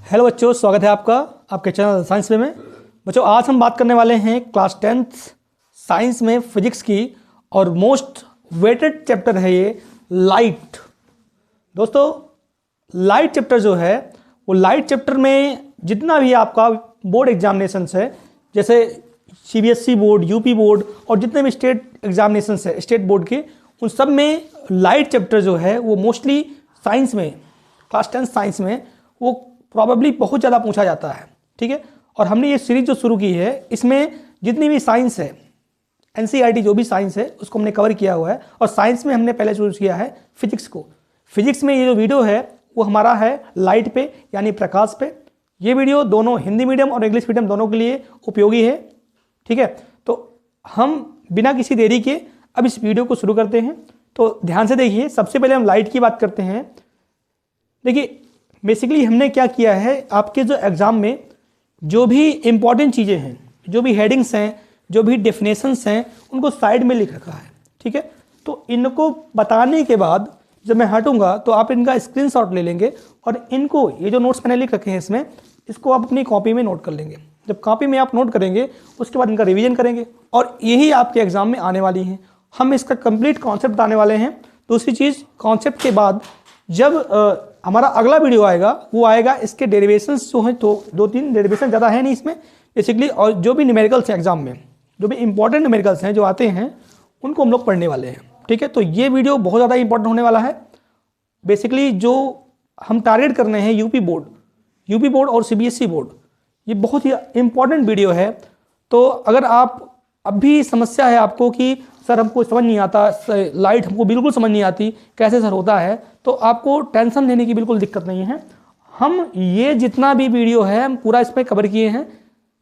Hello बच्चों, स्वागत है आपका आपके चैनल साइंस में। बच्चों, आज हम बात करने वाले हैं क्लास 10th साइंस में फिजिक्स की और मोस्ट वेटेड चैप्टर है ये लाइट। दोस्तों, लाइट चैप्टर जो है वो लाइट चैप्टर में जितना भी आपका बोर्ड एग्जामिनेशंस है, जैसे सीबीएसई बोर्ड, यूपी बोर्ड और जितने भी स्टेट एग्जामिनेशंस है स्टेट बोर्ड के, उन सब में लाइट चैप्टर जो है वो मोस्टली साइंस में, क्लास 10 साइंस में वो प्रॉबेबली बहुत ज़्यादा पूछा जाता है। ठीक है, और हमने ये सीरीज जो शुरू की है इसमें जितनी भी साइंस है, एनसीईआरटी जो भी साइंस है उसको हमने कवर किया हुआ है। और साइंस में हमने पहले चूज किया है फिजिक्स को। फिजिक्स में ये जो वीडियो है वो हमारा है लाइट पे, यानी प्रकाश पे। ये वीडियो दोनों हिंदी मीडियम और इंग्लिश मीडियम दोनों के लिए उपयोगी है। ठीक है, तो हम बिना किसी देरी के अब इस वीडियो को शुरू करते हैं। तो ध्यान से देखिए, सबसे पहले हम लाइट की बात करते हैं। देखिए, बेसिकली हमने क्या किया है, आपके जो एग्ज़ाम में जो भी इंपॉर्टेंट चीज़ें हैं, जो भी हेडिंग्स हैं, जो भी डेफिनेशंस हैं, उनको साइड में लिख रखा है। ठीक है, तो इनको बताने के बाद जब मैं हटूंगा तो आप इनका स्क्रीनशॉट ले लेंगे और इनको, ये जो नोट्स मैंने लिख रखे हैं इसमें, इसको आप अपनी कॉपी में नोट कर लेंगे। जब कॉपी में आप नोट करेंगे उसके बाद इनका रिविजन करेंगे और यही आपके एग्ज़ाम में आने वाली हैं। हम इसका कंप्लीट कॉन्सेप्ट बताने वाले हैं। दूसरी चीज़, कॉन्सेप्ट के बाद जब हमारा अगला वीडियो आएगा वो आएगा इसके डेरिवेशंस जो हैं, तो 2-3 डेरिवेशन ज़्यादा है नहीं इसमें बेसिकली, और जो भी न्यूमेरिकल्स हैं एग्जाम में, जो भी इंपॉर्टेंट न्यूमेरिकल्स हैं जो आते हैं उनको हम लोग पढ़ने वाले हैं। ठीक है, तो ये वीडियो बहुत ज़्यादा इंपॉर्टेंट होने वाला है। बेसिकली जो हम टारगेट कर रहे हैं यूपी बोर्ड और सीबीएसई बोर्ड, ये बहुत ही इंपॉर्टेंट वीडियो है। तो अगर आप अभी समस्या है आपको कि सर हमको समझ नहीं आता, लाइट हमको बिल्कुल समझ नहीं आती, कैसे सर होता है, तो आपको टेंशन लेने की बिल्कुल दिक्कत नहीं है। हम ये जितना भी वीडियो है हम पूरा इसमें कवर किए हैं,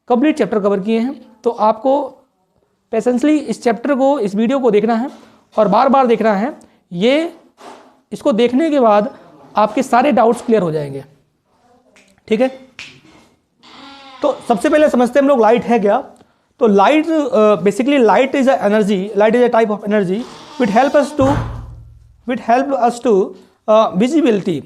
कंप्लीट चैप्टर कवर किए हैं। तो आपको पेशेंसली इस चैप्टर को, इस वीडियो को देखना है और बार बार देखना है। ये इसको देखने के बाद आपके सारे डाउट्स क्लियर हो जाएंगे। ठीक है, तो सबसे पहले समझते हैं हम लोग लाइट है क्या। तो light basically light is energy, light is a type of energy which help us to visibility.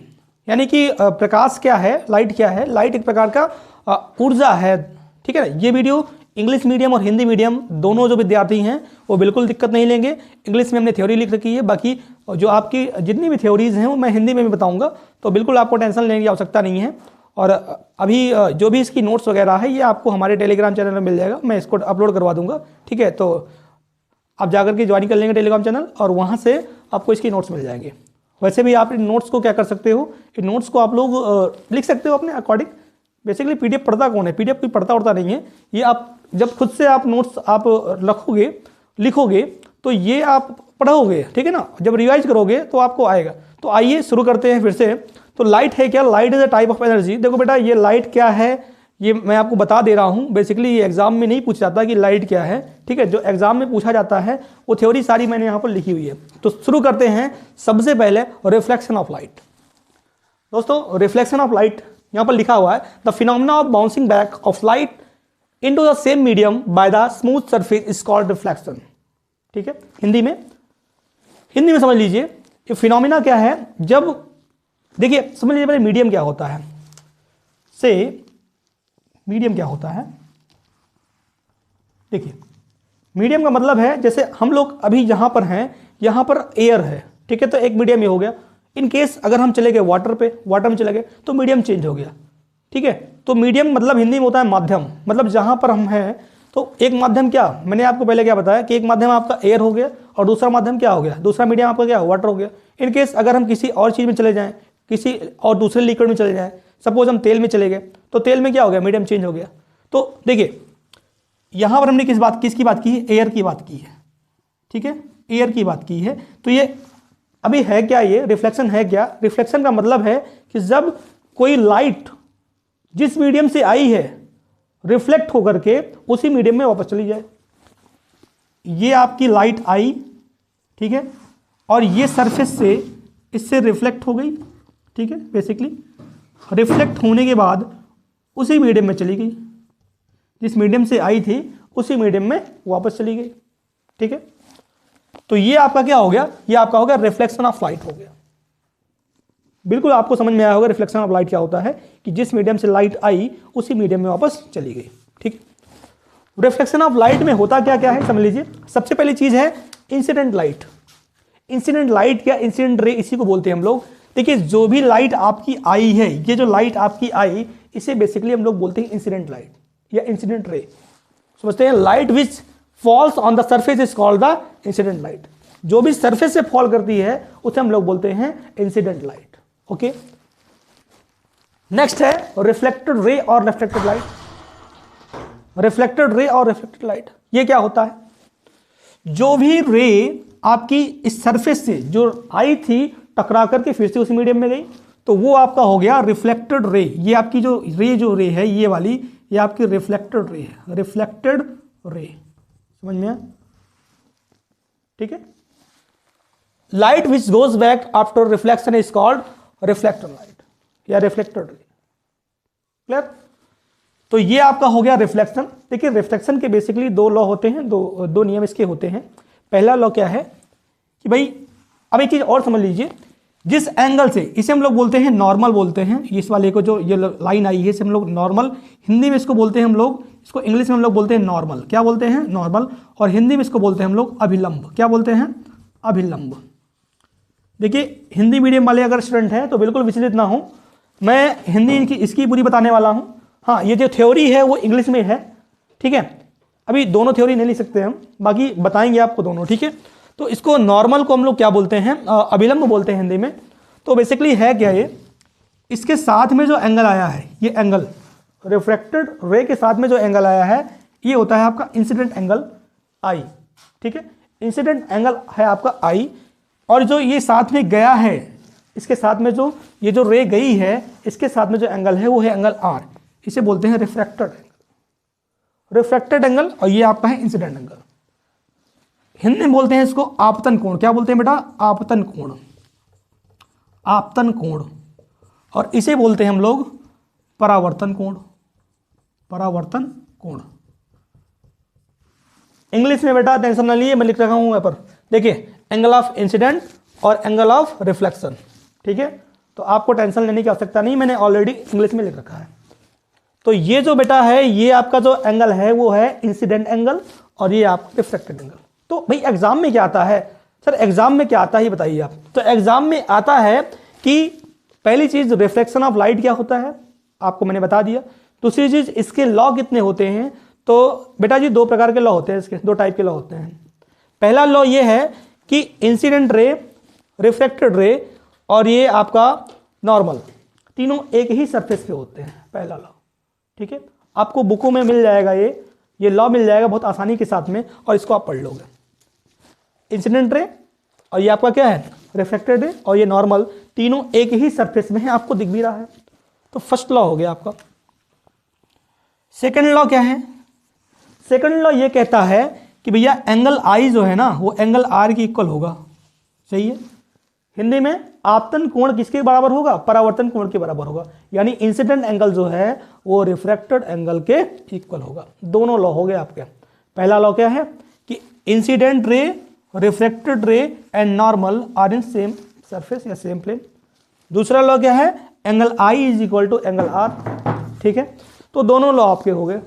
यानी कि प्रकाश क्या है, लाइट क्या है। लाइट एक प्रकार का ऊर्जा है। ठीक है ना। ये वीडियो इंग्लिश मीडियम और हिंदी मीडियम दोनों जो विद्यार्थी हैं वो बिल्कुल दिक्कत नहीं लेंगे। इंग्लिश में हमने थ्योरी लिख रखी है, बाकी जो आपकी जितनी भी थ्योरीज हैं वो मैं हिंदी में भी बताऊंगा, तो बिल्कुल आपको टेंशन लेने की आवश्यकता नहीं है। और अभी जो भी इसकी नोट्स वगैरह है ये आपको हमारे टेलीग्राम चैनल में मिल जाएगा, मैं इसको अपलोड करवा दूंगा। ठीक है, तो आप जाकर के ज्वाइन कर लेंगे टेलीग्राम चैनल और वहाँ से आपको इसकी नोट्स मिल जाएंगे। वैसे भी आप इन नोट्स को क्या कर सकते हो, इन नोट्स को आप लोग लिख सकते हो अपने अकॉर्डिंग। बेसिकली पीडीएफ पढ़ता कौन है, पीडीएफ कोई पढ़ता उड़ता नहीं है। ये आप जब खुद से आप नोट्स आप लिखोगे तो ये आप पढ़ोगे। ठीक है ना, जब रिवाइज करोगे तो आपको आएगा। तो आइए शुरू करते हैं फिर से। तो लाइट है क्या, light is a type of energy. देखो बेटा, ये लाइट क्या है ये मैं आपको बता दे रहा हूँ। बेसिकली ये एग्जाम में नहीं पूछा जाता कि लाइट क्या है। ठीक है, जो एग्जाम में पूछा जाता है वो थ्योरी सारी मैंने यहाँ पर लिखी हुई है। तो शुरू करते हैं सबसे पहले रिफ्लेक्शन ऑफ लाइट। दोस्तों, रिफ्लेक्शन ऑफ लाइट यहाँ पर लिखा हुआ है, the phenomena of bouncing back of light into the same medium by the smooth surface is called reflection. ठीक है, हिंदी में समझ लीजिए ये फिनोमेना क्या है। जब देखिए, समझ लीजिए पहले मीडियम क्या होता है। मीडियम क्या होता है, देखिए मीडियम का मतलब है जैसे हम लोग अभी जहां पर हैं, यहां पर एयर है। ठीक है, तो एक मीडियम ये हो गया। इन केस अगर हम चले गए वाटर में चले गए तो मीडियम चेंज हो गया। ठीक है, तो मीडियम मतलब हिंदी में होता है माध्यम। मतलब जहां पर हम हैं तो एक माध्यम क्या, मैंने आपको पहले क्या बताया कि एक माध्यम आपका एयर हो गया और दूसरा माध्यम क्या हो गया, दूसरा मीडियम आपका क्या, वाटर हो गया। इन केस अगर हम किसी और चीज़ में चले जाएं, किसी और दूसरे लिक्विड में चले जाएं, सपोज हम तेल में चले गए तो तेल में क्या हो गया, मीडियम चेंज हो गया। तो देखिए यहाँ पर हमने किसकी बात की है, एयर की बात की है। ठीक है, एयर की बात की है। तो ये अभी है क्या, ये रिफ्लेक्शन है क्या। रिफ्लेक्शन का मतलब है कि जब कोई लाइट जिस मीडियम से आई है रिफ्लेक्ट होकर के उसी मीडियम में वापस चली जाए। ये आपकी लाइट आई, ठीक है, और ये सरफेस से इससे रिफ्लेक्ट हो गई। ठीक है, बेसिकली रिफ्लेक्ट होने के बाद उसी मीडियम में चली गई, जिस मीडियम से आई थी उसी मीडियम में वापस चली गई। ठीक है, तो ये आपका क्या हो गया, ये आपका हो गया रिफ्लेक्शन ऑफ लाइट हो गया। बिल्कुल आपको समझ में आया होगा रिफ्लेक्शन ऑफ लाइट क्या होता है, कि जिस मीडियम से लाइट आई उसी मीडियम में वापस चली गई। ठीक, रिफ्लेक्शन ऑफ लाइट में होता क्या क्या है समझ लीजिए। सबसे पहली चीज है इंसिडेंट लाइट। इंसिडेंट लाइट या इंसिडेंट रे इसी को बोलते हैं हम लोग। देखिए जो भी लाइट आपकी आई है, ये जो लाइट आपकी आई, इसे बेसिकली हम लोग बोलते हैं इंसिडेंट लाइट या इंसिडेंट रे। समझते हैं, light which falls on the surface is called the incident light. जो भी सरफेस से फॉल करती है उसे हम लोग बोलते हैं इंसिडेंट लाइट। ओके, नेक्स्ट है रिफ्लेक्टेड रे और रिफ्लेक्टेड लाइट। रिफ्लेक्टेड रे और रिफ्लेक्टेड लाइट ये क्या होता है, जो भी रे आपकी इस सरफेस से जो आई थी टकरा करके फिर से उसी मीडियम में गई, तो वो आपका हो गया रिफ्लेक्टेड रे। ये आपकी जो रे है ये वाली, ये आपकी रिफ्लेक्टेड रे है, रिफ्लेक्टेड रे। समझ में आया? ठीक है। Light which goes back after reflection is called reflected light या रिफ्लेक्टेड रे। क्लियर? तो ये आपका हो गया रिफ्लेक्शन। देखिए रिफ्लेक्शन के बेसिकली दो लॉ होते हैं, दो नियम इसके होते हैं। पहला लॉ क्या है कि भाई, अब एक चीज और समझ लीजिए, जिस एंगल से, इसे हम लोग बोलते हैं नॉर्मल बोलते हैं, इस वाले को जो ये लाइन आई है इसे हम लोग नॉर्मल, हिंदी में इसको बोलते हैं हम लोग, इसको इंग्लिश में हम लोग बोलते हैं नॉर्मल। क्या बोलते हैं? नॉर्मल। और हिंदी में इसको बोलते हैं हम लोग अभिलंब। क्या बोलते हैं? अभिलंब। देखिए हिंदी मीडियम वाले अगर स्टूडेंट हैं तो बिल्कुल विचलित ना हो, मैं हिंदी की इसकी पूरी बताने वाला हूँ। हाँ, ये जो थ्योरी है वो इंग्लिश में है। ठीक है, अभी दोनों थ्योरी नहीं लिख सकते हम, बाकी बताएंगे आपको दोनों। ठीक है, तो इसको नॉर्मल को हम लोग क्या बोलते हैं? अभिलंब बोलते हैं हिंदी में। तो बेसिकली है क्या ये, इसके साथ में जो एंगल आया है, ये एंगल रिफ्रैक्टेड रे के साथ में जो एंगल आया है ये होता है आपका इंसिडेंट एंगल आई। ठीक है, इंसिडेंट एंगल है आपका आई, और जो ये साथ में गया है, इसके साथ में जो ये जो रे गई है इसके साथ में जो एंगल है वो है एंगल आर। इसे बोलते हैं रिफ्रैक्टेड एंगल, रिफ्रैक्टेड एंगल। और ये आपका है इंसिडेंट एंगल। हिंदी में बोलते हैं इसको आपतन कोण। क्या बोलते हैं बेटा? आपतन कोण, आपतन कोण। और इसे बोलते हैं हम लोग परावर्तन कोण, परावर्तन कोण। इंग्लिश में बेटा टेंशन ना लिए, मैं लिख रखा हूं यहाँ पर। देखिए एंगल ऑफ इंसिडेंट और एंगल ऑफ रिफ्लेक्शन। ठीक है, तो आपको टेंशन लेने की आवश्यकता नहीं, मैंने ऑलरेडी इंग्लिश में लिख रखा है। तो ये जो बेटा है ये आपका जो एंगल है वो है इंसिडेंट एंगल, और ये आपका रिफ्लेक्टेड एंगल। तो भाई एग्जाम में क्या आता है? सर एग्जाम में क्या आता है ये बताइए आप। तो एग्जाम में आता है कि पहली चीज रिफ्लेक्शन ऑफ लाइट क्या होता है, आपको मैंने बता दिया। दूसरी चीज इसके लॉ कितने होते हैं, तो बेटा जी दो प्रकार के लॉ होते हैं, इसके दो टाइप के लॉ होते हैं। पहला लॉ ये है कि इंसिडेंट रे, रिफ्लेक्टेड रे और ये आपका नॉर्मल, तीनों एक ही सरफेस पे होते हैं। पहला लॉ, ठीक है, आपको बुकों में मिल जाएगा, ये लॉ मिल जाएगा बहुत आसानी के साथ में, और इसको आप पढ़ लोगे। इंसिडेंट रे और ये आपका क्या है? रिफ्लेक्टेड रे, और ये नॉर्मल, तीनों एक ही सरफेस में है, आपको दिख भी रहा है। तो फर्स्ट लॉ हो गया आपका। सेकंड लॉ क्या है? सेकंड लॉ ये कहता है कि भैया एंगल आई जो है ना वो एंगल आर की इक्वल होगा। सही है, हिंदी में आपतन कोण किसके बराबर होगा? परावर्तन कोण के बराबर होगा। यानी इंसिडेंट एंगल जो है वो रिफ्रैक्टेड एंगल के इक्वल होगा। दोनों लॉ हो गए आपके। पहला लॉ क्या है कि incident ray, refracted ray and normal are in same surface या सेम प्लेन। दूसरा लॉ क्या है? Angle i is equal to angle r. ठीक है, तो दोनों लॉ आपके हो गए।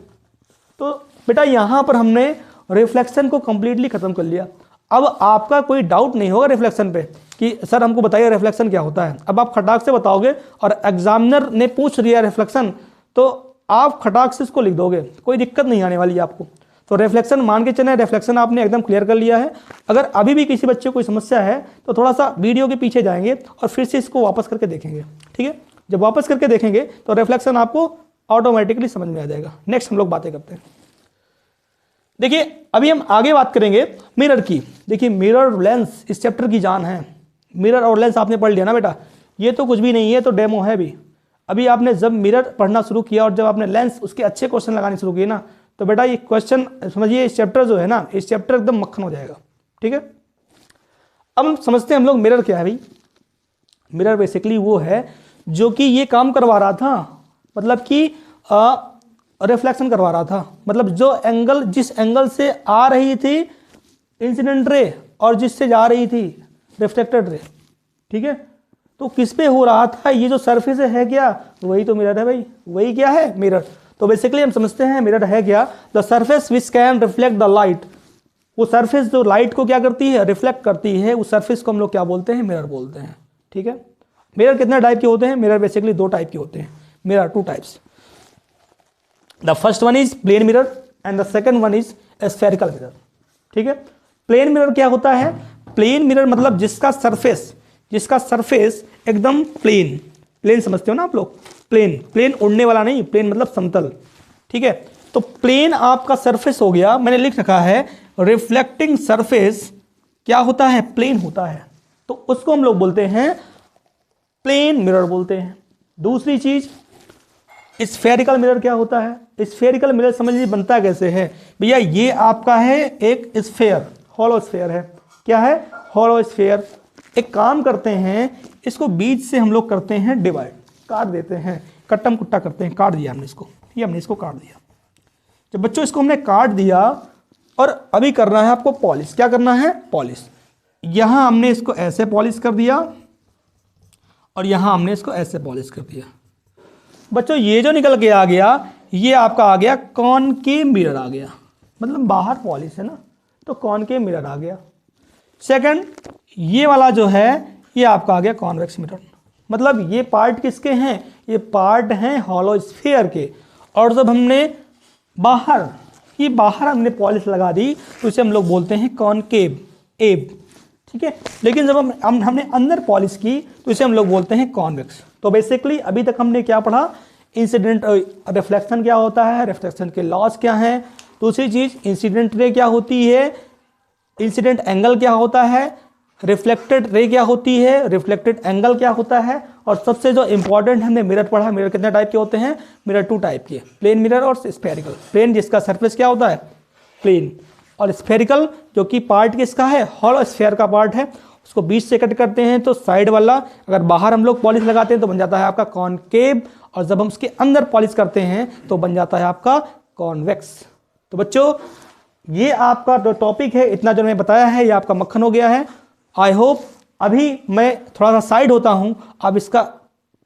तो बेटा यहां पर हमने रिफ्लेक्शन को कंप्लीटली खत्म कर लिया। अब आपका कोई डाउट नहीं होगा रिफ्लेक्शन पे कि सर हमको बताइए रिफ्लेक्शन क्या होता है। अब आप खटाक से बताओगे और एग्जामिनर ने पूछ लिया रिफ्लेक्शन, तो आप खटाक से इसको लिख दोगे, कोई दिक्कत नहीं आने वाली आपको। तो रिफ्लेक्शन मान के चले, रिफ्लेक्शन आपने एकदम क्लियर कर लिया है। अगर अभी भी किसी बच्चे को कोई समस्या है तो थोड़ा सा वीडियो के पीछे जाएंगे और फिर से इसको वापस करके देखेंगे। ठीक है, जब वापस करके देखेंगे तो रिफ्लेक्शन आपको ऑटोमेटिकली समझ में आ जाएगा। नेक्स्ट हम लोग बातें करते हैं। देखिए अभी हम आगे बात करेंगे मिरर की। देखिए मिरर लेंस इस चैप्टर की जान है। मिरर और लेंस आपने पढ़ लिया ना बेटा, ये तो कुछ भी नहीं है, तो डेमो है भी। अभी आपने जब मिरर पढ़ना शुरू किया और जब आपने लेंस उसके अच्छे क्वेश्चन लगाने शुरू किए ना, तो बेटा ये क्वेश्चन समझिए, इस चैप्टर जो है ना, इस चैप्टर एकदम मक्खन हो जाएगा। ठीक है, अब हम समझते हैं हम लोग मिरर क्या है भाई। मिरर बेसिकली वो है जो कि ये काम करवा रहा था, मतलब कि रिफ्लेक्शन करवा रहा था। मतलब जो एंगल, जिस एंगल से आ रही थी इंसिडेंट रे और जिससे जा रही थी रिफ्लेक्टेड रे। ठीक है, तो किस पे हो रहा था, ये जो सरफेस है क्या, वही तो मिरर है भाई, वही क्या है, मिरर। तो बेसिकली हम समझते हैं मिरर है क्या, the surface which can reflect the light. वो सरफेस जो लाइट को क्या करती है, रिफ्लेक्ट करती है, उस सरफेस को हम लोग क्या बोलते हैं, मिरर बोलते हैं। ठीक है, मिरर कितने टाइप के होते हैं, मिरर बेसिकली 2 टाइप के होते हैं, mirror 2 types. The first one is plane mirror and the second one is spherical mirror. ठीक है, प्लेन मिरर क्या होता है, प्लेन मिरर मतलब जिसका सरफेस एकदम प्लेन समझते हो ना आप लोग, प्लेन उड़ने वाला नहीं, प्लेन मतलब समतल। ठीक है, तो प्लेन आपका सरफेस हो गया, मैंने लिख रखा है रिफ्लेक्टिंग सरफेस क्या होता है, प्लेन होता है, तो उसको हम लोग बोलते हैं प्लेन मिरर बोलते हैं। दूसरी चीज स्फेरिकल मिरर क्या होता है, स्फेरिकल मिरर समझ लीजिए बनता कैसे है भैया, ये आपका है एक स्फेयर, हॉलो स्फेयर है, क्या है, हॉलो स्फेयर। एक काम करते हैं, इसको बीच से हम लोग करते हैं डिवाइड, काट देते हैं, कट्टम कुट्टा करते हैं, काट दिया हमने इसको, ये हमने इसको काट दिया। जब बच्चों इसको हमने काट दिया और अभी करना है आपको पॉलिश, क्या करना है, पॉलिश। यहां हमने इसको ऐसे पॉलिश कर दिया और यहां हमने इसको ऐसे पॉलिश कर दिया। बच्चों ये जो निकल के आ गया, ये आपका आ गया कॉनकेव मिरर आ गया, मतलब बाहर पॉलिश है ना, तो कॉनकेव मिरर आ गया। सेकंड, ये वाला जो है ये आपका आ गया कॉन्वेक्स मिरर, मतलब ये पार्ट किसके हैं, ये पार्ट हैं हॉलो स्फीयर के, और जब हमने बाहर हमने पॉलिश लगा दी तो इसे हम लोग बोलते हैं कॉनकेव एब। ठीक है, लेकिन जब हमने अंदर पॉलिश की तो इसे हम लोग बोलते हैं कॉन्वेक्स। तो बेसिकली अभी तक हमने क्या पढ़ा, इंसिडेंट रिफ्लेक्शन क्या होता है, रिफ्लेक्शन के लॉस क्या हैं, दूसरी चीज इंसिडेंट रे क्या होती है, इंसिडेंट एंगल क्या होता है, रिफ्लेक्टेड रे क्या होती है, रिफ्लेक्टेड एंगल क्या होता है, और सबसे जो इंपॉर्टेंट हमने मिरर पढ़ा, मिरर कितने टाइप के होते हैं, मिरर 2 टाइप के, प्लेन मिरर और स्फेरिकल। प्लेन जिसका सरफेस क्या होता है, प्लेन, और स्फेरिकल जो कि पार्ट किसका है, हॉलो स्फेयर का पार्ट है, उसको बीच से कट करते हैं तो साइड वाला, अगर बाहर हम लोग पॉलिश लगाते हैं तो बन जाता है आपका कॉनकेव, और जब हम उसके अंदर पॉलिश करते हैं तो बन जाता है आपका कॉन्वेक्स। तो बच्चों ये आपका जो टॉपिक है, इतना जो मैं बताया है, ये आपका मक्खन हो गया है। आई होप अभी मैं थोड़ा सा साइड होता हूं, आप इसका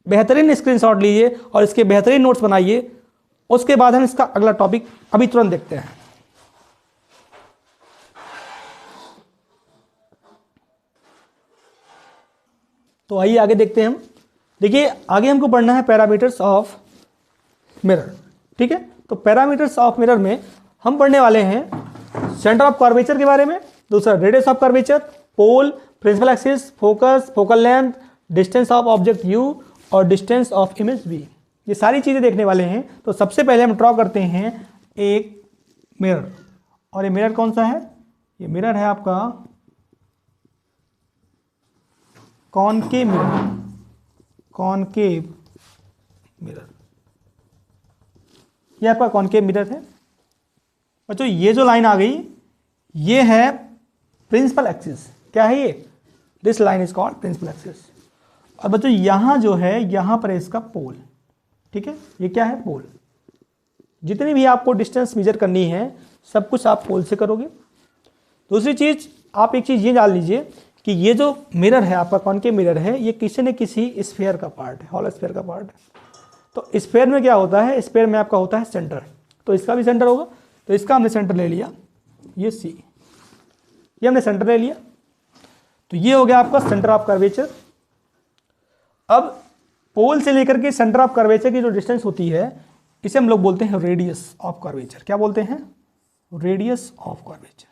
बेहतरीन स्क्रीनशॉट लीजिए और इसके बेहतरीन नोट्स बनाइए, उसके बाद हम इसका अगला टॉपिक अभी तुरंत देखते हैं। तो आइए आगे देखते हैं हम। देखिए आगे हमको पढ़ना है पैरामीटर्स ऑफ मिरर। ठीक है, तो पैरामीटर्स ऑफ मिरर में हम पढ़ने वाले हैं सेंटर ऑफ कर्वेचर के बारे में, दूसरा radius of curvature, pole, principal axis, focus, focal length, distance of object u और डिस्टेंस ऑफ इमेज वी, ये सारी चीज़ें देखने वाले हैं। तो सबसे पहले हम ड्रॉ करते हैं एक मिरर, और ये मिरर कौन सा है, ये मिरर है आपका कॉनकेव मिरर, कॉनकेव मिरर, ये आपका कॉनकेव मिरर है। बच्चों ये जो लाइन आ गई ये है प्रिंसिपल एक्सिस, क्या है ये, this line is called principal axis. और बच्चों यहां जो है यहां पर है इसका पोल। ठीक है, ये क्या है, पोल। जितनी भी आपको डिस्टेंस मेजर करनी है सब कुछ आप पोल से करोगे। दूसरी चीज आप एक चीज ये जान लीजिए कि ये जो मिरर है आपका कॉनकेव मिरर है, ये किसी न किसी स्फीयर का पार्ट है, हॉलो स्फीयर का पार्ट है। तो स्फीयर में क्या होता है, स्फीयर में आपका होता है सेंटर, तो इसका भी सेंटर होगा, तो इसका हमने सेंटर ले लिया, ये सी, ये हमने सेंटर ले लिया, तो ये हो गया आपका सेंटर ऑफ कर्वेचर। अब पोल से लेकर के सेंटर ऑफ कर्वेचर की जो डिस्टेंस होती है इसे हम लोग बोलते हैं रेडियस ऑफ कर्वेचर। क्या बोलते हैं, रेडियस ऑफ कर्वेचर,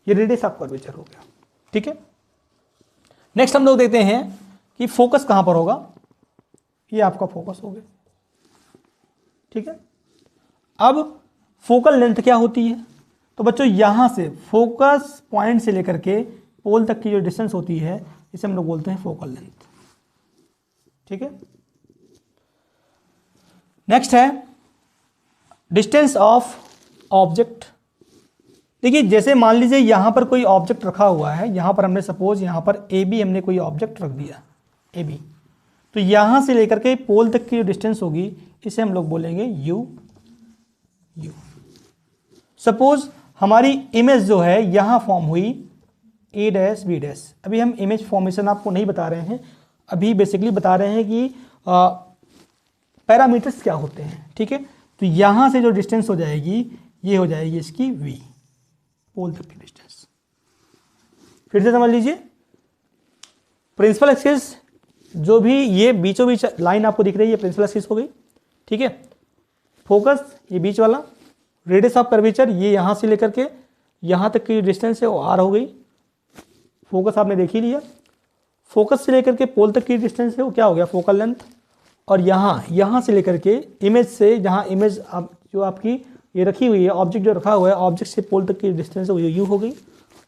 ये रेडियस ऑफ कर्वेचर हो गया। ठीक है, नेक्स्ट हम लोग देखते हैं कि फोकस कहां पर होगा, ये आपका फोकस हो गया। ठीक है, अब फोकल लेंथ क्या होती है, तो बच्चों यहां से फोकस पॉइंट से लेकर के पोल तक की जो डिस्टेंस होती है इसे हम लोग बोलते हैं फोकल लेंथ। ठीक है, नेक्स्ट है डिस्टेंस ऑफ ऑब्जेक्ट। देखिए जैसे मान लीजिए यहां पर कोई ऑब्जेक्ट रखा हुआ है, यहां पर हमने सपोज यहां पर ए बी हमने कोई ऑब्जेक्ट रख दिया, ए बी, तो यहां से लेकर के पोल तक की जो डिस्टेंस होगी इसे हम लोग बोलेंगे यू, यू। सपोज हमारी इमेज जो है यहां फॉर्म हुई, ए डैश बी डैश। अभी हम इमेज फॉर्मेशन आपको नहीं बता रहे हैं, अभी बेसिकली बता रहे हैं कि पैरामीटर्स क्या होते हैं। ठीक है, तो यहाँ से जो डिस्टेंस हो जाएगी ये हो जाएगी इसकी v, पोल तक की डिस्टेंस। फिर से समझ लीजिए, प्रिंसिपल एक्सिस जो भी ये बीचों बीच लाइन आपको दिख रही है, प्रिंसिपल एक्सिस हो गई। ठीक है, फोकस ये बीच वाला, रेडियस ऑफ कर्वेचर ये यहाँ से लेकर के यहाँ तक की डिस्टेंस है वो r हो गई। फोकस आपने देख ही लिया। फोकस से लेकर के पोल तक की डिस्टेंस है वो क्या हो गया, फोकल लेंथ। और यहाँ से लेकर के इमेज से, जहाँ इमेज जो आपकी ये रखी हुई है, ऑब्जेक्ट जो रखा हुआ है, ऑब्जेक्ट से पोल तक की डिस्टेंस है वो u हो गई।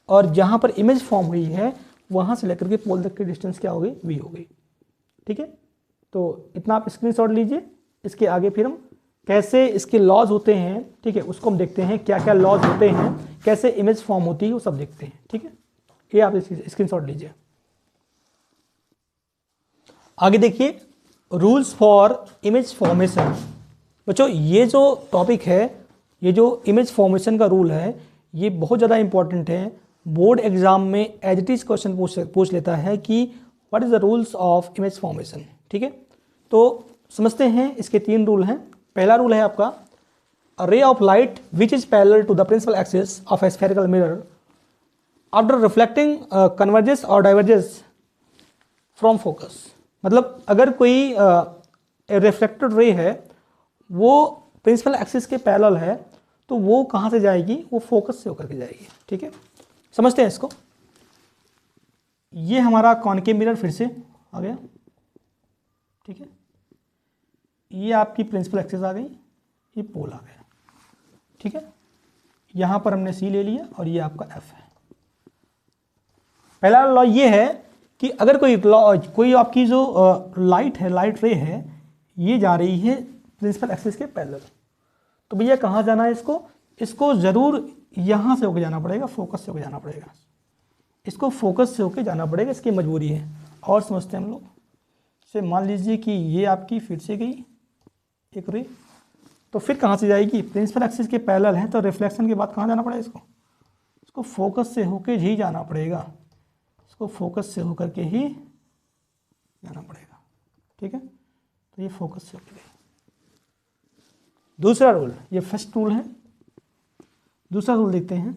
और जहाँ पर इमेज फॉर्म हुई है वहाँ से लेकर के पोल तक की डिस्टेंस क्या हो गई, v हो गई। ठीक है, तो इतना आप स्क्रीनशॉट लीजिए। इसके आगे फिर हम कैसे इसके लॉज होते हैं, ठीक है, उसको हम देखते हैं, क्या क्या लॉज होते हैं, कैसे इमेज फॉर्म होती है वो सब देखते हैं। ठीक है, ये आप स्क्रीनशॉट लीजिए। आगे देखिए, रूल्स फॉर इमेज फॉर्मेशन। बच्चों ये जो टॉपिक है, ये जो इमेज फॉर्मेशन का रूल है, ये बहुत ज़्यादा इंपॉर्टेंट है। बोर्ड एग्जाम में एज इट इज क्वेश्चन पूछ लेता है कि what is the rules of image formation. ठीक है, तो समझते हैं। इसके 3 रूल हैं। पहला रूल है आपका, a ray of light which is parallel to the principal axis of a spherical mirror after reflecting converges और डाइवर्जेस फ्रॉम फोकस। मतलब अगर कोई रिफ्लेक्टेड रे है वो प्रिंसिपल एक्सिस के पैरेलल है तो वो कहाँ से जाएगी, वो फोकस से होकर के जाएगी। ठीक है, समझते हैं इसको। ये हमारा कॉनकेव मिरर फिर से आ गया। ठीक है, ये आपकी प्रिंसिपल एक्सिस आ गई, ये पोल आ गया। ठीक है, यहाँ पर हमने C ले लिया और ये आपका F है। पहला लॉ ये है कि अगर कोई आपकी जो लाइट है, लाइट रे है, ये जा रही है प्रिंसिपल एक्सिस के पैरेलल, तो भैया कहाँ जाना है इसको ज़रूर यहाँ से होकर जाना पड़ेगा, फोकस से होकर जाना पड़ेगा। इसको फोकस से होकर जाना पड़ेगा, इसकी मजबूरी है। और समझते हैं हम लोग। जैसे मान लीजिए कि ये आपकी फिर से गई एक रे, तो फिर कहाँ से जाएगी, प्रिंसिपल एक्सिस के पैरेलल है, तो रिफ्लेक्शन के बाद कहाँ जाना पड़ेगा इसको फोकस से होकर ही जाना पड़ेगा। इसको फोकस से होकर के ही जाना पड़ेगा। ठीक है, तो ये फोकस से होकर गई। दूसरा रूल, ये फर्स्ट रूल है। दूसरा रूल देखते हैं।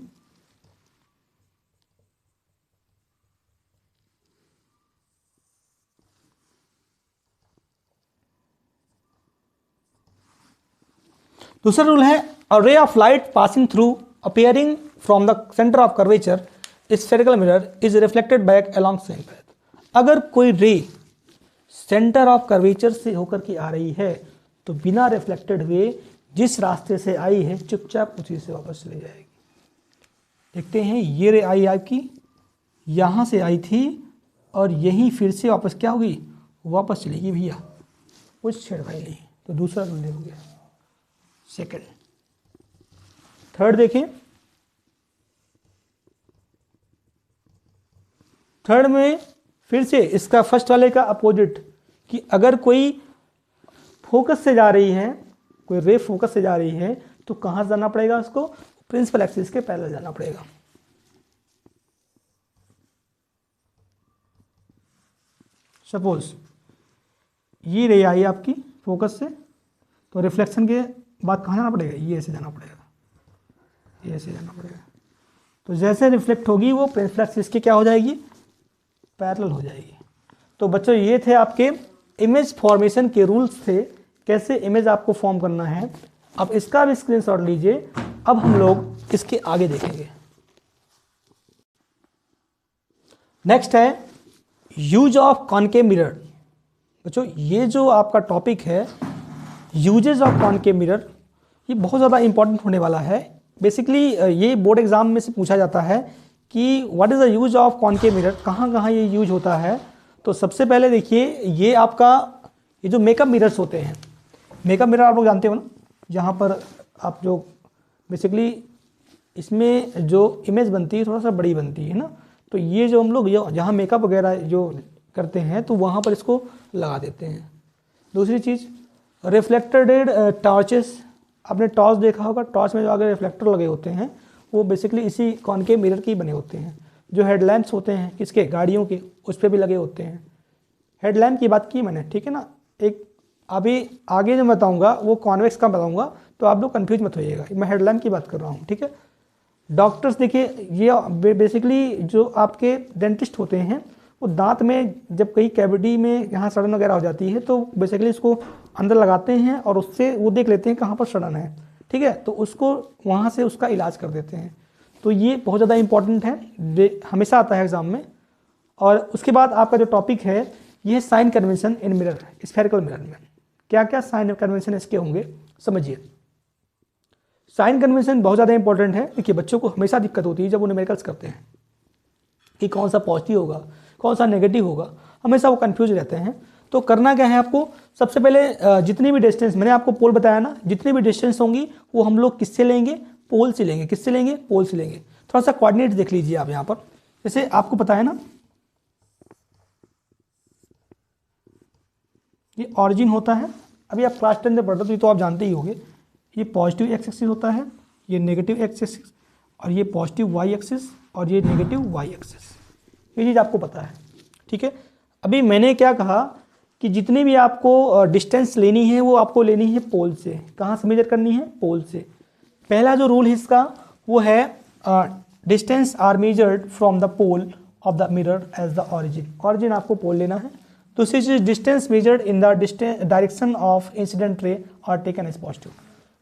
दूसरा रूल है, a ray of light passing through appearing from the centre of curvature spherical mirror is reflected back along same path. अगर कोई रे सेंटर ऑफ कर्वेचर से होकर के आ रही है तो बिना रिफ्लेक्टेड हुए जिस रास्ते से आई है चुपचाप उसी से वापस चली जाएगी। देखते हैं, ये रे आई आपकी यहाँ से आई थी और यही फिर से वापस क्या होगी, वापस चलेगी भैया, कुछ छेड़खानी नहीं। तो दूसरा रूल हो गया। सेकंड, थर्ड देखें। थर्ड में फिर से इसका फर्स्ट वाले का अपोजिट, कि अगर कोई फोकस से जा रही है, कोई रे फोकस से जा रही है तो कहाँ जाना पड़ेगा, उसको प्रिंसिपल एक्सिस के पैरेलल जाना पड़ेगा। सपोज ये रे आई आपकी फोकस से, तो रिफ्लेक्शन के बाद कहाँ जाना पड़ेगा, ये ऐसे जाना पड़ेगा, ये ऐसे जाना पड़ेगा। तो जैसे रिफ्लेक्ट होगी वो प्रिंसिपल एक्सिस के क्या हो जाएगी, पैरेलल हो जाएगी। तो बच्चों ये थे आपके इमेज फॉर्मेशन के रूल्स थे, कैसे इमेज आपको फॉर्म करना है। अब इसका भी स्क्रीनशॉट लीजिए। अब हम लोग इसके आगे देखेंगे। नेक्स्ट है यूज ऑफ कॉनकेव मिरर। बच्चों ये जो आपका टॉपिक है यूजेज ऑफ कॉनकेव मिरर, ये बहुत ज़्यादा इंपॉर्टेंट होने वाला है। बेसिकली ये बोर्ड एग्जाम में से पूछा जाता है कि what is the use of concave mirror, कहाँ कहाँ ये यूज होता है। तो सबसे पहले देखिए, ये आपका ये जो मेकअप मिरर्स होते हैं, मेकअप मिरर आप लोग जानते हो ना, जहाँ पर आप जो बेसिकली इसमें जो इमेज बनती है थोड़ा सा बड़ी बनती है ना, तो ये जो हम लोग जहाँ मेकअप वगैरह जो करते हैं तो वहाँ पर इसको लगा देते हैं। दूसरी चीज़ रिफ्लेक्टेड टॉर्चेस, आपने टॉर्च देखा होगा, टॉर्च में जो आगे रिफ्लेक्टर लगे होते हैं वो बेसिकली इसी कॉनकेव मिरर के ही बने होते हैं। जो हेडलैम्प्स होते हैं किसके, गाड़ियों के, उस पर भी लगे होते हैं। हेडलैम्प की बात की मैंने, ठीक है ना। एक अभी आगे जो बताऊंगा वो कॉन्वेक्स का बताऊंगा, तो आप लोग कंफ्यूज मत होइएगा, मैं हेडलैम्प की बात कर रहा हूँ, ठीक है। डॉक्टर्स देखिए, ये बेसिकली जो आपके डेंटिस्ट होते हैं वो दांत में जब कहीं कैविटी में यहाँ सड़न वगैरह हो जाती है तो बेसिकली इसको अंदर लगाते हैं और उससे वो देख लेते हैं कहाँ पर सड़न है, ठीक है, तो उसको वहाँ से उसका इलाज कर देते हैं। तो ये बहुत ज़्यादा इंपॉर्टेंट है, हमेशा आता है एग्जाम में। और उसके बाद आपका जो टॉपिक है ये sign convention in mirror, spherical mirror में क्या क्या साइन कन्वेंशन इसके होंगे समझिए। साइन कन्वेंशन बहुत ज़्यादा इंपॉर्टेंट है। देखिए बच्चों को हमेशा दिक्कत होती है जब वो न्यूमेरिकल्स करते हैं कि कौन सा पॉजिटिव होगा कौन सा नेगेटिव होगा, हमेशा वो कंफ्यूज रहते हैं। तो करना क्या है आपको, सबसे पहले जितनी भी डिस्टेंस मैंने आपको पोल बताया ना, जितनी भी डिस्टेंस होंगी वो हम लोग किससे लेंगे, पोल से लेंगे। किससे लेंगे, पोल से लेंगे। थोड़ा सा कोऑर्डिनेट देख लीजिए आप यहाँ पर, जैसे आपको पता है ना ये ऑरिजिन होता है, अभी आप क्लास 10 में पढ़ते हो तो ये तो आप जानते ही होंगे, ये पॉजिटिव एक्स एक्सिस होता है, ये नेगेटिव एक्स एक्सिस, और ये पॉजिटिव वाई एक्सिस और ये नेगेटिव वाई एक्सिस, ये चीज़ आपको पता है, ठीक है। अभी मैंने क्या कहा कि जितनी भी आपको डिस्टेंस लेनी है वो आपको लेनी है पोल से। कहाँ से मेजर करनी है, पोल से। पहला जो रूल है इसका वो है distance are measured from the pole of the mirror as the origin. Origin आपको पोल लेना है। दूसरी चीज distance measured in the direction of incident ray are taken as positive.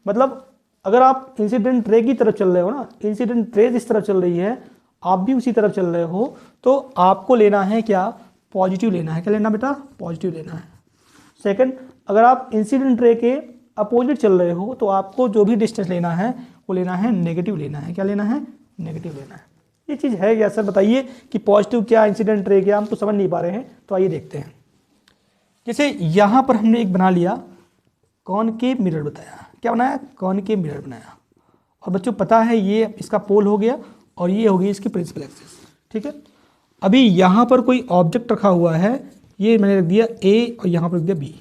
मतलब अगर आप इंसिडेंट रे की तरफ चल रहे हो ना, इंसिडेंट रे जिस तरफ चल रही है आप भी उसी तरफ चल रहे हो, तो आपको लेना है क्या, पॉजिटिव लेना है। क्या लेना बेटा, पॉजिटिव लेना है। सेकंड, अगर आप इंसिडेंट रे के अपोजिट चल रहे हो तो आपको जो भी डिस्टेंस लेना है वो लेना है नेगेटिव लेना है। क्या लेना है, नेगेटिव लेना है। ये चीज़ है क्या सर, बताइए कि पॉजिटिव क्या इंसिडेंट रे क्या, हम तो समझ नहीं पा रहे हैं। तो आइए देखते हैं। जैसे यहाँ पर हमने एक बना लिया कॉनकेव मिरर, बताया क्या बनाया, कॉनकेव मिरर बनाया। और बच्चों पता है ये इसका पोल हो गया और ये हो गई इसकी प्रिंसिपल एक्सिस, ठीक है। अभी यहाँ पर कोई ऑब्जेक्ट रखा हुआ है, ये मैंने रख दिया ए और यहाँ पर रख दिया बी,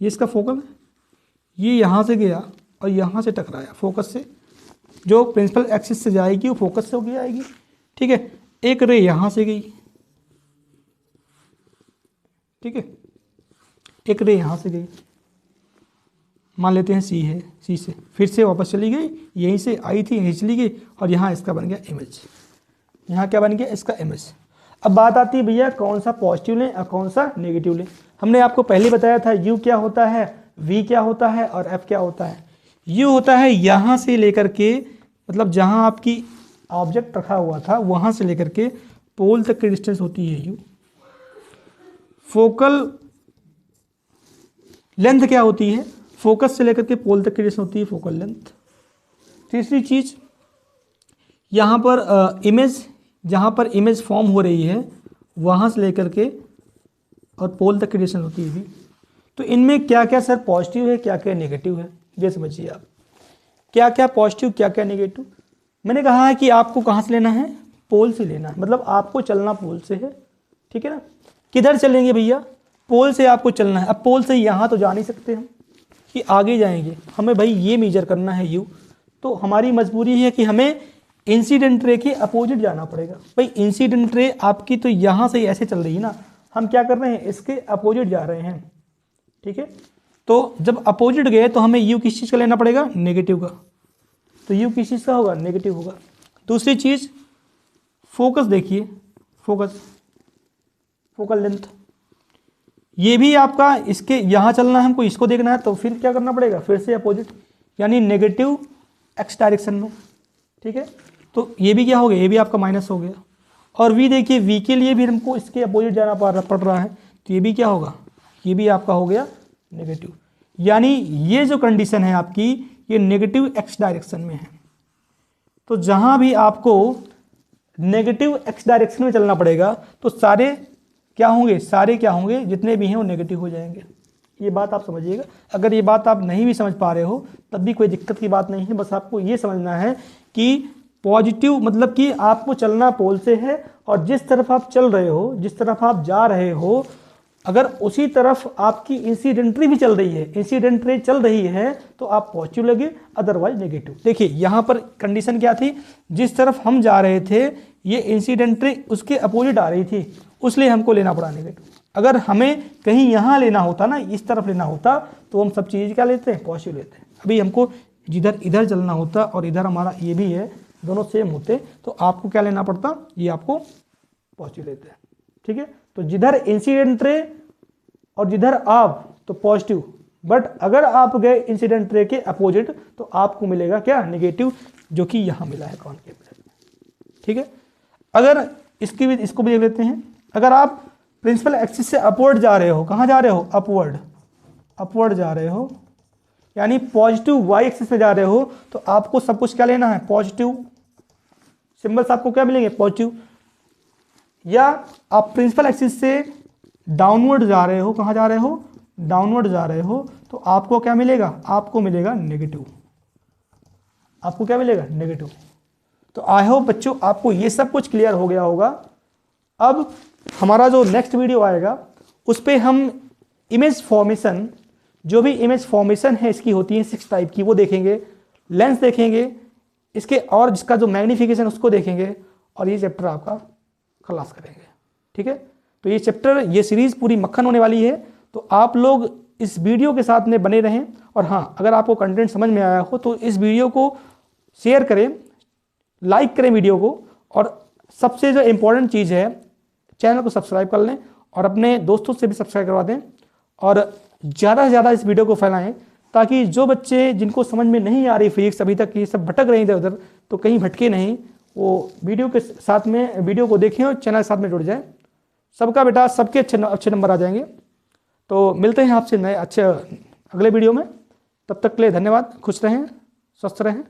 ये इसका फोकल है। ये यहाँ से गया और यहाँ से टकराया फोकस से, जो प्रिंसिपल एक्सिस से जाएगी वो फोकस से होगी आएगी, ठीक है। एक रे यहाँ से गई, ठीक है, एक रे यहाँ से गई, मान लेते हैं सी है, सी से फिर से वापस चली गई, यहीं से आई थी यहीं चली गई और यहाँ इसका बन गया इमेज। यहाँ क्या बन गया, इसका इमेज। अब बात आती है भैया कौन सा पॉजिटिव लें और कौन सा नेगेटिव लें। हमने आपको पहले बताया था यू क्या होता है, वी क्या होता है और एफ क्या होता है। यू होता है यहाँ से लेकर के, मतलब जहाँ आपकी ऑब्जेक्ट रखा हुआ था वहाँ से लेकर के पोल तक की डिस्टेंस होती है यू। फोकल लेंथ क्या होती है, फोकस से लेकर के पोल तक की डिस्टेंस होती है फोकल लेंथ। तीसरी चीज़ यहाँ पर इमेज, जहाँ पर इमेज फॉर्म हो रही है वहाँ से लेकर के और पोल तक की डिस्टेंस होती है भी। तो इनमें क्या क्या सर पॉजिटिव है, क्या क्या नेगेटिव है, ये समझिए आप। क्या क्या पॉजिटिव क्या क्या नेगेटिव। मैंने कहा है कि आपको कहाँ से लेना है, पोल से लेना है, मतलब आपको चलना पोल से है, ठीक है ना। किधर चलेंगे भैया, पोल से आपको चलना है। अब पोल से यहाँ तो जा नहीं सकते हम कि आगे जाएंगे, हमें भाई ये मेजर करना है यू, तो हमारी मजबूरी है कि हमें इंसिडेंट रे के अपोजिट जाना पड़ेगा। भाई इंसिडेंट रे आपकी तो यहाँ से ऐसे चल रही है ना, हम क्या कर रहे हैं, इसके अपोजिट जा रहे हैं, ठीक है। तो जब अपोजिट गए तो हमें यू किस चीज़ का लेना पड़ेगा, नेगेटिव का। तो यू किस चीज़ का होगा, नेगेटिव होगा। दूसरी चीज़ फोकस देखिए, फोकस फोकल लेंथ, ये भी आपका इसके यहाँ चलना है, हमको इसको देखना है, तो फिर क्या करना पड़ेगा, फिर से अपोजिट यानी नेगेटिव एक्स डायरेक्शन में, ठीक है। तो ये भी क्या हो गया, ये भी आपका माइनस हो गया। और वी देखिए, वी के लिए भी हमको इसके अपोजिट जाना पड़ रहा है, तो ये भी क्या होगा, ये भी आपका हो गया नेगेटिव। यानी ये जो कंडीशन है आपकी ये नेगेटिव एक्स डायरेक्शन में है। तो जहाँ भी आपको नेगेटिव एक्स डायरेक्शन में चलना पड़ेगा तो सारे क्या होंगे, सारे क्या होंगे, जितने भी हैं वो नेगेटिव हो जाएंगे। ये बात आप समझिएगा। अगर ये बात आप नहीं भी समझ पा रहे हो तब भी कोई दिक्कत की बात नहीं है, बस आपको ये समझना है कि पॉजिटिव मतलब कि आपको चलना पोल से है और जिस तरफ आप चल रहे हो, जिस तरफ आप जा रहे हो अगर उसी तरफ आपकी इंसिडेंट्री भी चल रही है तो आप पॉजिटिव लगे, अदरवाइज नेगेटिव। देखिए यहाँ पर कंडीशन क्या थी, जिस तरफ हम जा रहे थे ये इंसिडेंट्री उसके अपोजिट आ रही थी, इसलिए हमको लेना पड़ा नेगेटिव। अगर हमें कहीं यहाँ लेना होता ना, इस तरफ लेना होता, तो हम सब चीज़ क्या लेते हैं, पॉजिटिव लेते हैं। अभी हमको जिधर इधर चलना होता और इधर हमारा ये भी है, दोनों सेम होते, तो आपको क्या लेना पड़ता, ये आपको पॉजिटिव लेते हैं। ठीक है, तो जिधर इंसिडेंट रे और जिधर आप तो पॉजिटिव, बट अगर आप गए इंसिडेंट रे के अपोजिट तो आपको मिलेगा क्या, नेगेटिव, जो कि यहाँ मिला है कॉनकेव प्लेन में। ठीक है, अगर इसको भी देख लेते हैं। अगर आप प्रिंसिपल एक्सिस से अपवर्ड जा रहे हो, कहाँ जा रहे हो, अपवर्ड जा रहे हो, यानी पॉजिटिव वाई एक्सिस में जा रहे हो, तो आपको सब कुछ क्या लेना है, पॉजिटिव सिंबल्स आपको क्या मिलेंगे, पॉजिटिव। या आप प्रिंसिपल एक्सिस से डाउनवर्ड जा रहे हो, कहाँ जा रहे हो, डाउनवर्ड जा रहे हो, तो आपको क्या मिलेगा, आपको मिलेगा नेगेटिव। आपको क्या मिलेगा, नेगेटिव। तो आई होप बच्चों आपको ये सब कुछ क्लियर हो गया होगा। अब हमारा जो नेक्स्ट वीडियो आएगा उस पर हम इमेज फॉर्मेशन, जो भी इमेज फॉर्मेशन है इसकी होती है 6 टाइप की, वो देखेंगे, लेंस देखेंगे इसके, और जिसका जो मैग्नीफिकेशन उसको देखेंगे, और ये चैप्टर आपका खलास करेंगे। ठीक है, तो ये चैप्टर, ये सीरीज़ पूरी मक्खन होने वाली है, तो आप लोग इस वीडियो के साथ में बने रहें। और हाँ, अगर आपको कंटेंट समझ में आया हो तो इस वीडियो को शेयर करें, लाइक करें वीडियो को, और सबसे जो इम्पोर्टेंट चीज़ है, चैनल को सब्सक्राइब कर लें और अपने दोस्तों से भी सब्सक्राइब करवा दें, और ज़्यादा से ज़्यादा इस वीडियो को फैलाएं, ताकि जो बच्चे जिनको समझ में नहीं आ रही फिजिक्स, अभी तक ये सब भटक रहे हैं इधर उधर, तो कहीं भटके नहीं, वो वीडियो के साथ में वीडियो को देखें और चैनल के साथ में जुड़ जाएं। सबका बेटा सबके अच्छे नंबर आ जाएंगे। तो मिलते हैं आपसे नए अच्छे अगले वीडियो में, तब तक के लिए धन्यवाद। खुश रहें, स्वस्थ रहें।